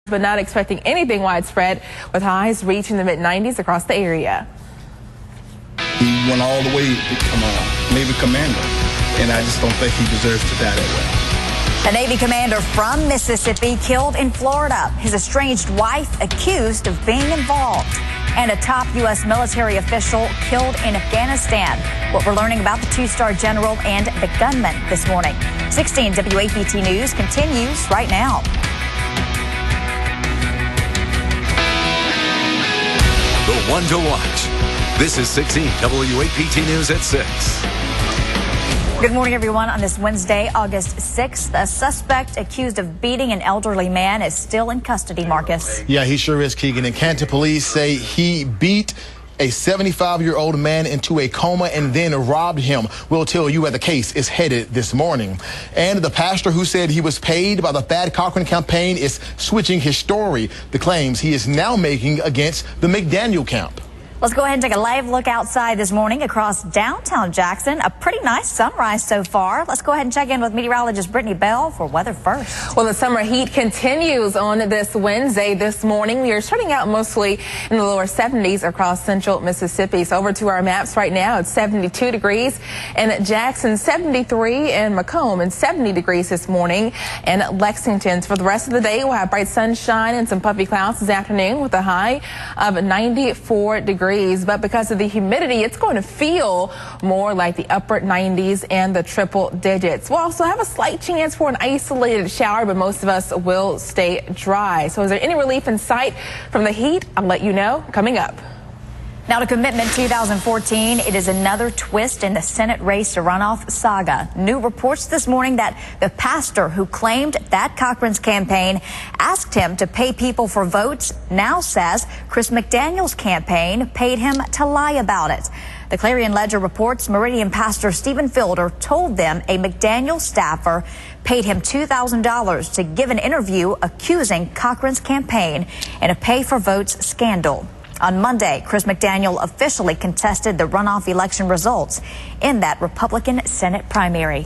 But not expecting anything widespread, with highs reaching the mid-90s across the area. He went all the way to become a Navy commander, and I just don't think he deserves to die that way. A Navy commander from Mississippi killed in Florida. His estranged wife accused of being involved. And a top U.S. military official killed in Afghanistan. What we're learning about the two-star general and the gunman this morning. 16 WAPT News continues right now. The one to watch. This is 16 WAPT News at 6. Good morning, everyone. On this Wednesday, August 6th, a suspect accused of beating an elderly man is still in custody, Marcus. Yeah, he sure is, Keegan. And Canton police say he beat a 75-year-old man into a coma and then robbed him. We'll tell you where the case is headed this morning. And the pastor who said he was paid by the Thad Cochran campaign is switching his story. The claims he is now making against the McDaniel camp. Let's go ahead and take a live look outside this morning across downtown Jackson. A pretty nice sunrise so far. Let's go ahead and check in with meteorologist Brittany Bell for weather first. Well, the summer heat continues on this Wednesday. This morning, we are starting out mostly in the lower 70s across central Mississippi. So over to our maps right now, it's 72 degrees in Jackson, 73 in Macomb, and 70 degrees this morning in Lexington. For the rest of the day, we'll have bright sunshine and some puffy clouds this afternoon with a high of 94 degrees. But because of the humidity, it's going to feel more like the upper 90s and the triple digits. We'll also have a slight chance for an isolated shower, but most of us will stay dry. So is there any relief in sight from the heat? I'll let you know coming up. Now to Commitment 2014, it is another twist in the Senate race to runoff saga. New reports this morning that the pastor who claimed Thad Cochran's campaign asked him to pay people for votes now says Chris McDaniel's campaign paid him to lie about it. The Clarion Ledger reports Meridian pastor Stephen Fielder told them a McDaniel staffer paid him $2,000 to give an interview accusing Cochran's campaign in a pay-for-votes scandal. On Monday, Chris McDaniel officially contested the runoff election results in that Republican Senate primary.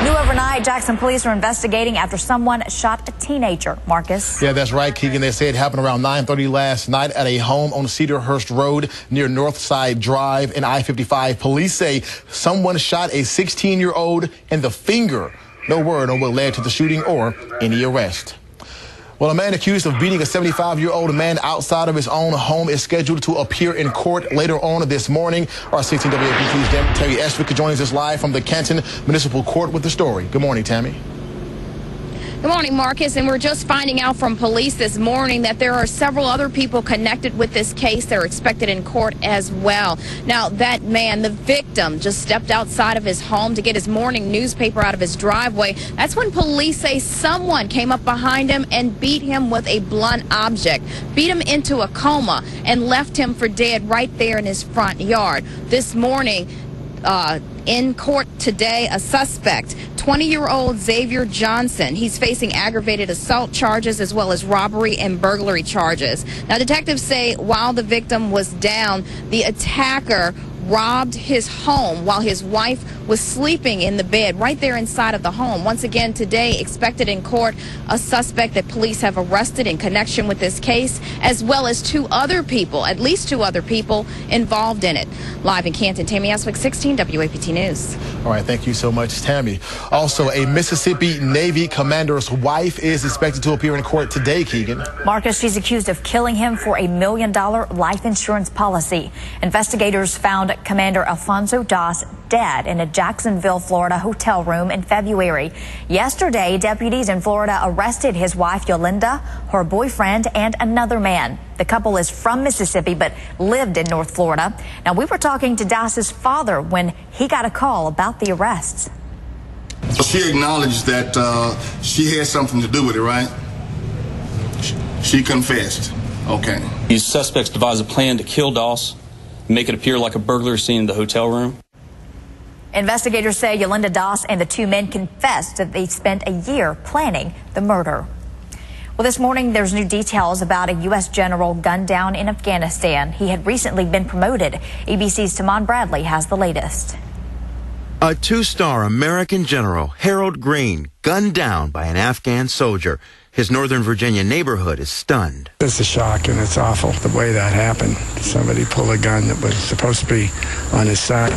New overnight, Jackson police are investigating after someone shot a teenager. Marcus? Yeah, that's right, Keegan. They say it happened around 9:30 last night at a home on Cedarhurst Road near Northside Drive and I-55. Police say someone shot a 16-year-old in the finger. No word on what led to the shooting or any arrest. Well, a man accused of beating a 75-year-old man outside of his own home is scheduled to appear in court later on this morning. Our 16 WAPT's Terry Eswick joins us live from the Canton Municipal Court with the story. Good morning, Tammy. Good morning, Marcus. And we're just finding out from police this morning that there are several other people connected with this case. They're expected in court as well. Now, that man, the victim, just stepped outside of his home to get his morning newspaper out of his driveway. That's when police say someone came up behind him and beat him with a blunt object, beat him into a coma, and left him for dead right there in his front yard. This morning, in court today, a suspect, 20-year-old Xavier Johnson. He's facing aggravated assault charges as well as robbery and burglary charges. Now, detectives say while the victim was down, the attacker robbed his home while his wife was sleeping in the bed right there inside of the home. Once again, today expected in court, a suspect that police have arrested in connection with this case, as well as at least two other people involved in it. Live in Canton, Tammy Eswick, 16 WAPT News. All right, thank you so much, Tammy. Also, a Mississippi Navy commander's wife is expected to appear in court today, Keegan. Marcus, she's accused of killing him for $1 million life insurance policy. Investigators found Commander Alfonso Das dead in a Jacksonville, Florida hotel room in February. Yesterday, deputies in Florida arrested his wife, Yolinda, her boyfriend, and another man. The couple is from Mississippi but lived in North Florida. Now, we were talking to Das's father when he got a call about the arrests. She acknowledged that she had something to do with it, right? She confessed. Okay. These suspects devised a plan to kill Doss, make it appear like a burglary scene in the hotel room. Investigators say Yolinda Das and the two men confessed that they spent a year planning the murder. Well, this morning there's new details about a U.S. general gunned down in Afghanistan. He had recently been promoted. ABC's Tamon Bradley has the latest. A two-star American general, Harold Green, gunned down by an Afghan soldier. His Northern Virginia neighborhood is stunned. It's a shock and it's awful the way that happened. Somebody pulled a gun that was supposed to be on his side.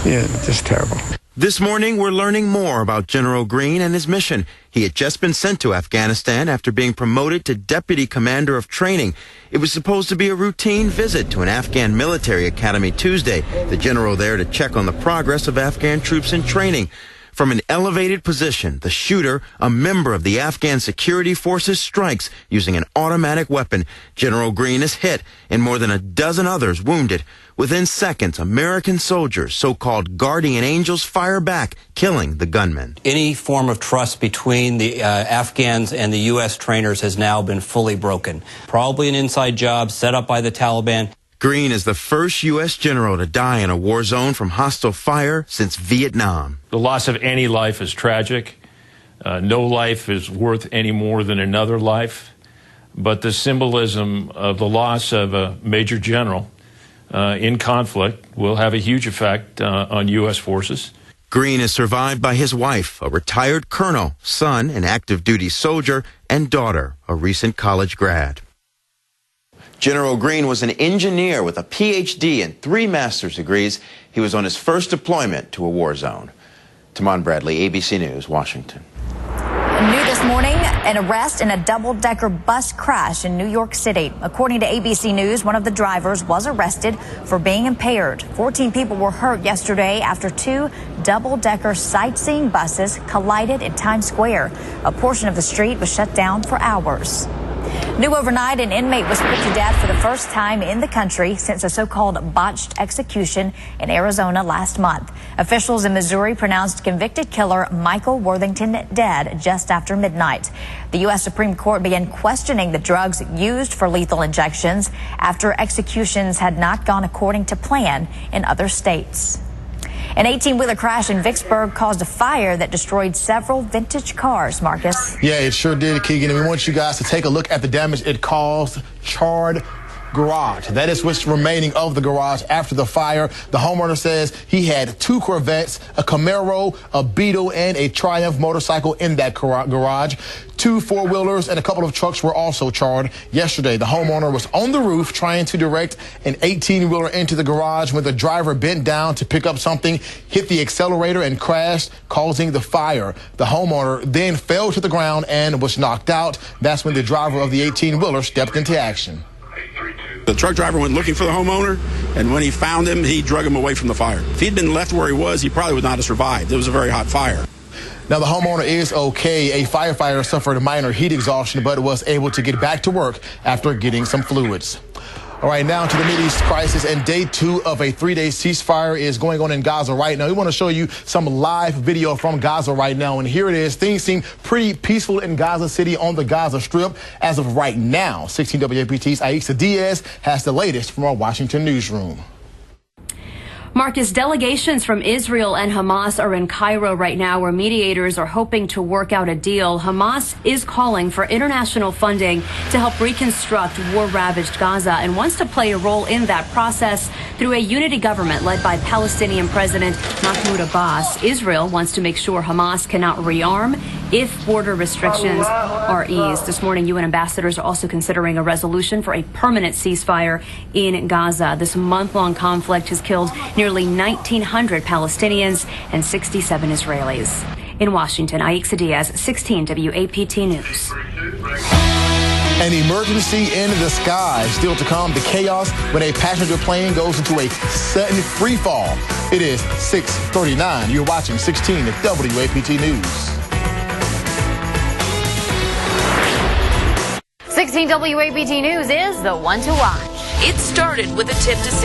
Yeah, just terrible. This morning, we're learning more about General Green and his mission. He had just been sent to Afghanistan after being promoted to Deputy Commander of Training. It was supposed to be a routine visit to an Afghan military academy Tuesday. The general there to check on the progress of Afghan troops in training. From an elevated position, the shooter, a member of the Afghan security forces, strikes using an automatic weapon. General Green is hit and more than a dozen others wounded. Within seconds, American soldiers, so-called guardian angels, fire back, killing the gunman. Any form of trust between the Afghans and the U.S. trainers has now been fully broken. Probably an inside job set up by the Taliban. Green is the first U.S. general to die in a war zone from hostile fire since Vietnam. The loss of any life is tragic. No life is worth any more than another life. But the symbolism of the loss of a major general in conflict will have a huge effect on U.S. forces. Green is survived by his wife, a retired colonel, son, an active duty soldier, and daughter, a recent college grad. General Green was an engineer with a Ph.D. and 3 master's degrees. He was on his first deployment to a war zone. Tamon Bradley, ABC News, Washington. New this morning, an arrest in a double-decker bus crash in New York City. According to ABC News, one of the drivers was arrested for being impaired. 14 people were hurt yesterday after 2 double-decker sightseeing buses collided in Times Square. A portion of the street was shut down for hours. New overnight, an inmate was put to death for the first time in the country since a so-called botched execution in Arizona last month. Officials in Missouri pronounced convicted killer Michael Worthington dead just after midnight. The U.S. Supreme Court began questioning the drugs used for lethal injections after executions had not gone according to plan in other states. An 18-wheeler crash in Vicksburg caused a fire that destroyed several vintage cars, Marcus. Yeah, it sure did, Keegan. And we want you guys to take a look at the damage it caused. Charred garage. That is what's remaining of the garage after the fire. The homeowner says he had 2 Corvettes, a Camaro, a Beetle, and a Triumph motorcycle in that garage. 2 4-wheelers and a couple of trucks were also charred. Yesterday, the homeowner was on the roof trying to direct an 18-wheeler into the garage when the driver bent down to pick up something, hit the accelerator, and crashed, causing the fire. The homeowner then fell to the ground and was knocked out. That's when the driver of the 18-wheeler stepped into action. The truck driver went looking for the homeowner, and when he found him, he drug him away from the fire. If he'd been left where he was, he probably would not have survived. It was a very hot fire. Now, the homeowner is okay. A firefighter suffered minor heat exhaustion, but was able to get back to work after getting some fluids. All right, now to the Mideast crisis, and day 2 of a 3-day ceasefire is going on in Gaza right now. We want to show you some live video from Gaza right now, and here it is. Things seem pretty peaceful in Gaza City on the Gaza Strip as of right now. 16 WAPT's Aisha Diaz has the latest from our Washington newsroom. Marcus, delegations from Israel and Hamas are in Cairo right now, where mediators are hoping to work out a deal. Hamas is calling for international funding to help reconstruct war-ravaged Gaza and wants to play a role in that process through a unity government led by Palestinian President Mahmoud Abbas. Israel wants to make sure Hamas cannot rearm if border restrictions are eased. This morning, UN ambassadors are also considering a resolution for a permanent ceasefire in Gaza. This month-long conflict has killed nearly 1,900 Palestinians and 67 Israelis. In Washington, Aisha Diaz, 16 WAPT News. An emergency in the sky. Still to come, the chaos when a passenger plane goes into a sudden free fall. It is 6:39. You're watching 16 at WAPT News. 16 WAPT News is the one to watch. It started with a tip to 6.